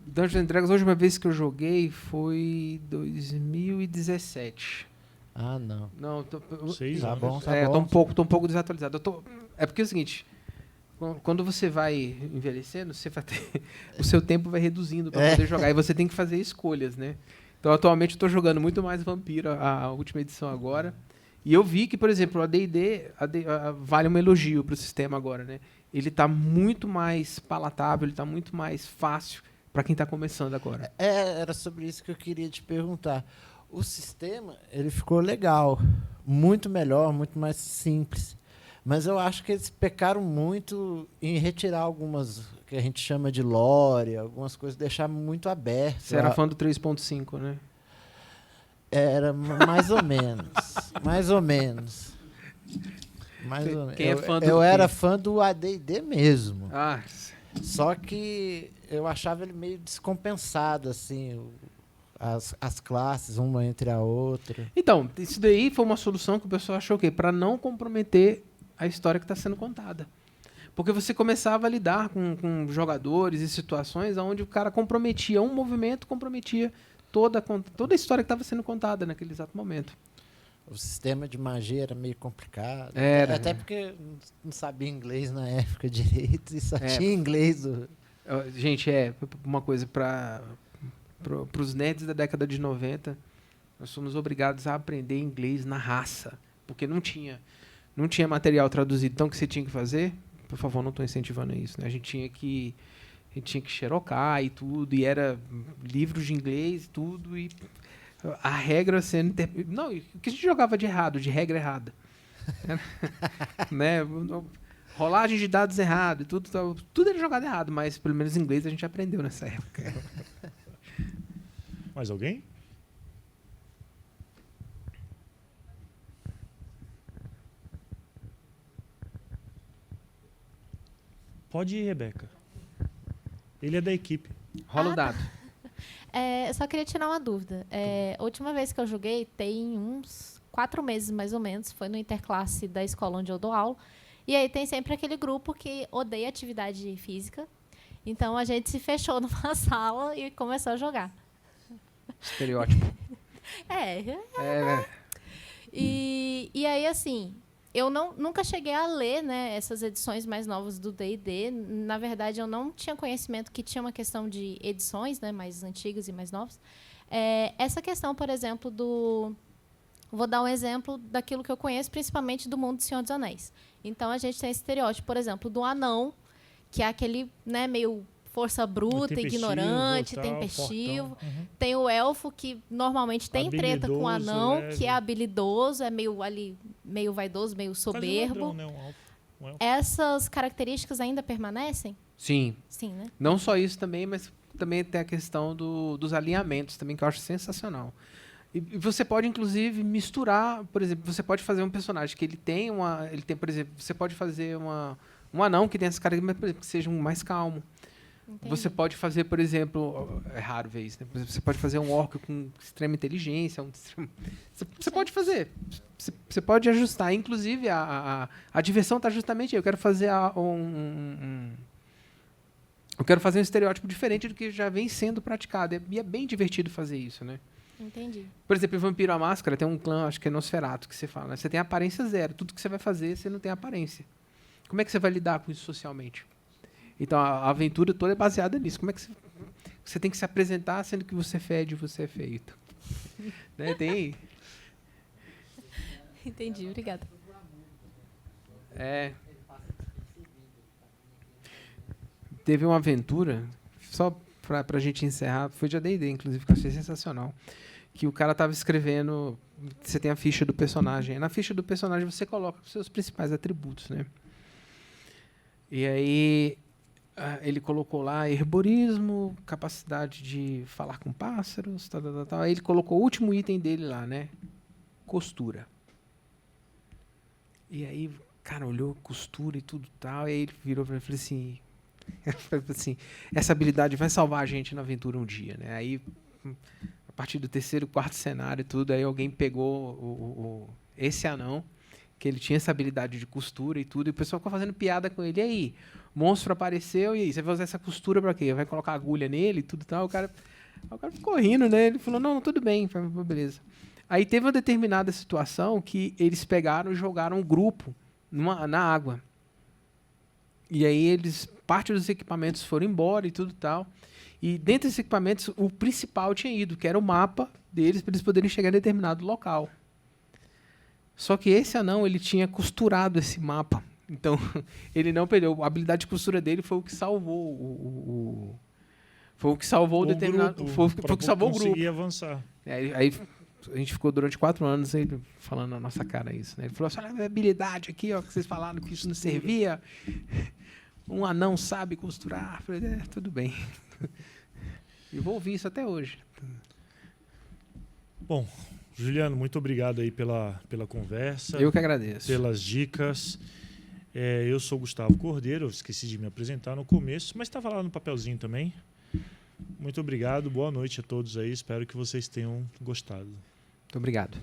Dungeons and Dragons, a última vez que eu joguei foi 2017. Não. Não, tá bom. Tô um pouco desatualizado. É porque é o seguinte... Quando você vai envelhecendo, o seu tempo vai reduzindo para poder jogar. E você tem que fazer escolhas, né? Então, atualmente, eu estou jogando muito mais Vampiro, a última edição agora. E eu vi que, por exemplo, a D&D vale um elogio para o sistema agora, né? Ele está muito mais palatável, ele está muito mais fácil para quem está começando agora. Era sobre isso que eu queria te perguntar. O sistema, ele ficou legal, muito melhor, muito mais simples. Mas eu acho que eles pecaram muito em retirar algumas que a gente chama de lore, algumas coisas, deixar muito aberto. Você era fã do 3.5, né? Era mais ou menos. Mais ou menos. Quem é fã do eu era fã do AD&D mesmo. Ah. Só que eu achava ele meio descompensado, assim, as classes, uma entre a outra. Então, isso daí foi uma solução que o pessoal achou que para não comprometer a história que está sendo contada. Porque você começava a lidar com jogadores e situações onde o cara comprometia um movimento, comprometia toda a história que estava sendo contada naquele exato momento. O sistema de magia era meio complicado. Era. Até porque não sabia inglês na época direito e só É. tinha inglês. Gente, uma coisa para os nerds da década de 90, nós somos obrigados a aprender inglês na raça, porque não tinha material traduzido. Então, o que você tinha que fazer? Por favor, não estou incentivando isso, né? A gente tinha que xerocar e tudo, e era livros de inglês e tudo, e a regra sendo... Não, o que a gente jogava de errado, de regra errada? Né? Rolagem de dados errado, tudo era jogado errado, mas pelo menos inglês a gente aprendeu nessa época. Mais alguém? Pode ir, Rebeca. Ele é da equipe. Rola o dado. Eu só queria tirar uma dúvida. A última vez que eu joguei tem uns 4 meses, mais ou menos. Foi no interclasse da escola onde eu dou aula. E aí tem sempre aquele grupo que odeia atividade física. Então, a gente se fechou numa sala e começou a jogar. Estereótipo. E aí, assim, eu nunca cheguei a ler, né, essas edições mais novas do D&D. Na verdade, eu não tinha conhecimento que tinha uma questão de edições, né, mais antigas e mais novas. Essa questão, por exemplo, Vou dar um exemplo daquilo que eu conheço, principalmente do mundo do Senhor dos Anéis. Então, a gente tem esse estereótipo, por exemplo, do anão, que é aquele, né, meio força bruta, ignorante, tempestivo. Tem o elfo, que normalmente tem treta com o anão, que é habilidoso, é meio vaidoso, meio soberbo. Ladrão, né? Um elfo. Essas características ainda permanecem? Sim. Sim, né? Não só isso também, mas também tem a questão dos alinhamentos também, que eu acho sensacional. E você pode, inclusive, misturar, por exemplo, você pode fazer um personagem que ele tem, por exemplo, você pode fazer um anão que tem essas características, por exemplo, que seja um mais calmo. Entendi. Você pode fazer, por exemplo, é raro ver isso, né? Por exemplo, você pode fazer um orc com extrema inteligência, você pode fazer, você pode ajustar. Inclusive, a diversão está justamente aí. Eu quero fazer eu quero fazer um estereótipo diferente do que já vem sendo praticado. E é bem divertido fazer isso, né? Entendi. Por exemplo, em Vampiro à Máscara tem um clã, acho que é Nosferatu, que você fala, né? Você tem aparência zero. Tudo que você vai fazer, você não tem aparência. Como é que você vai lidar com isso socialmente? Então, a aventura toda é baseada nisso. Como é que você tem que se apresentar sendo que você fede e você é feito? Né? Tem... Entendi, obrigada. Teve uma aventura, só pra gente encerrar, foi de AD&D, inclusive, que eu achei sensacional, que o cara tava escrevendo, você tem a ficha do personagem, na ficha do personagem você coloca os seus principais atributos, né? E aí ele colocou lá herborismo, capacidade de falar com pássaros, tal. Aí ele colocou o último item dele lá, né? Costura. E aí o cara olhou costura e tudo tal, e aí ele virou pra mim e falou assim, essa habilidade vai salvar a gente na aventura um dia, né? Aí, a partir do 3º, 4º cenário e tudo, aí alguém pegou esse anão, que ele tinha essa habilidade de costura e tudo, e o pessoal ficou fazendo piada com ele. E aí, o monstro apareceu, e aí, você vai usar essa costura pra quê? Vai colocar agulha nele e tudo e tal? O cara ficou rindo, né? Ele falou, não, tudo bem, beleza. Aí teve uma determinada situação que eles pegaram e jogaram um grupo na água. E aí parte dos equipamentos foram embora e tudo tal. E dentre esses equipamentos, o principal tinha ido, que era o mapa deles, para eles poderem chegar em determinado local. Só que esse anão, ele tinha costurado esse mapa. Então, ele não perdeu. A habilidade de costura dele foi o que salvou foi o que salvou o determinado... Foi o que salvou o grupo. Conseguir avançar. Aí a gente ficou durante 4 anos ele falando na nossa cara isso, né? Ele falou assim, olha a habilidade aqui, ó, que vocês falaram que isso não servia. Um anão sabe costurar. Eu falei, tudo bem. E vou ouvir isso até hoje. Bom, Juliano, muito obrigado aí pela conversa. Eu que agradeço. Pelas dicas. Eu sou Gustavo Cordeiro, eu esqueci de me apresentar no começo, mas estava lá no papelzinho também. Muito obrigado, boa noite a todos aí, espero que vocês tenham gostado. Muito obrigado.